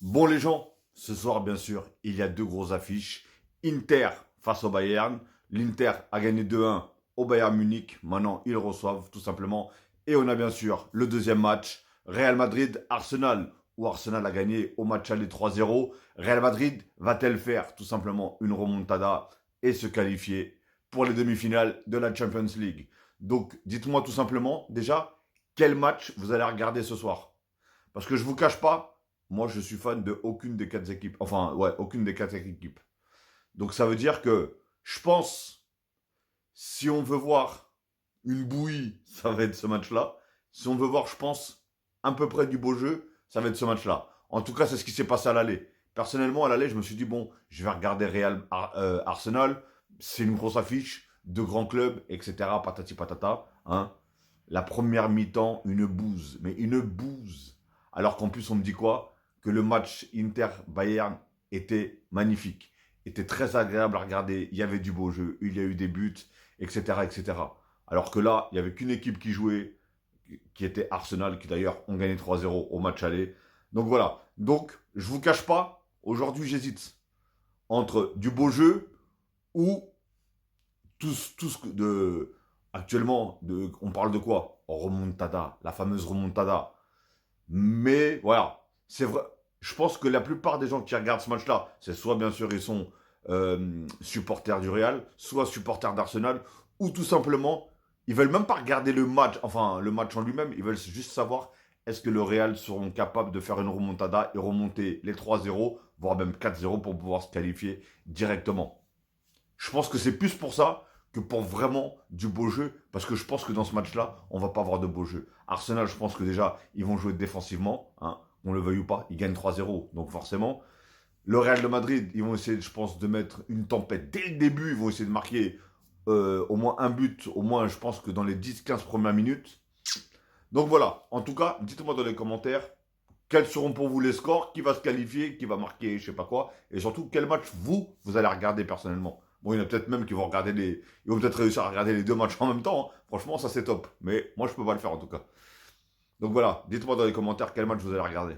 Bon les gens, ce soir bien sûr, il y a deux grosses affiches. Inter face au Bayern. L'Inter a gagné 2-1 au Bayern Munich. Maintenant, ils reçoivent tout simplement. Et on a bien sûr le deuxième match, Real Madrid-Arsenal, où Arsenal a gagné au match aller 3-0. Real Madrid va-t-elle faire tout simplement une remontada et se qualifier pour les demi-finales de la Champions League? Donc, dites-moi tout simplement, déjà, quel match vous allez regarder ce soir? Parce que je vous cache pas, moi je suis fan de aucune des quatre équipes. Enfin, ouais, aucune des quatre équipes. Donc ça veut dire que je pense, si on veut voir une bouillie, ça va être ce match-là. Si on veut voir, je pense, à peu près du beau jeu, ça va être ce match-là. En tout cas, c'est ce qui s'est passé à l'aller. Personnellement, à l'aller, je me suis dit, bon, je vais regarder Arsenal. C'est une grosse affiche, deux grands clubs, etc. Patati patata. Hein. La première mi-temps, une bouse. Mais une bouse. Alors qu'en plus, on me dit quoi? Que le match Inter-Bayern était magnifique. Était très agréable à regarder. Il y avait du beau jeu. Il y a eu des buts, etc. etc. Alors que là, il n'y avait qu'une équipe qui jouait, qui était Arsenal, qui d'ailleurs ont gagné 3-0 au match aller. Donc voilà. Donc, je vous cache pas, aujourd'hui, j'hésite entre du beau jeu ou tout ce que de. Actuellement, on parle de quoi? Remontada, la fameuse remontada. Mais voilà, c'est vrai. Je pense que la plupart des gens qui regardent ce match-là, c'est soit bien sûr ils sont supporters du Real, soit supporters d'Arsenal, ou tout simplement, ils veulent même pas regarder le match, enfin le match en lui-même, ils veulent juste savoir est-ce que le Real seront capables de faire une remontada et remonter les 3-0, voire même 4-0 pour pouvoir se qualifier directement. Je pense que c'est plus pour ça que pour vraiment du beau jeu, parce que je pense que dans ce match-là, on va pas avoir de beau jeu. Arsenal, je pense que déjà, ils vont jouer défensivement, hein, on le veuille ou pas, ils gagnent 3-0, donc forcément. Le Real de Madrid, ils vont essayer, je pense, de mettre une tempête dès le début, ils vont essayer de marquer au moins un but, au moins, je pense que dans les 10-15 premières minutes. Donc voilà, en tout cas, dites-moi dans les commentaires quels seront pour vous les scores, qui va se qualifier, qui va marquer, je sais pas quoi, et surtout quel match vous allez regarder personnellement. Bon, il y en a peut-être même qui vont regarder ils vont peut-être réussir à regarder les deux matchs en même temps. Hein. Franchement, ça c'est top. Mais moi, je peux pas le faire en tout cas. Donc voilà, dites-moi dans les commentaires quel match vous allez regarder.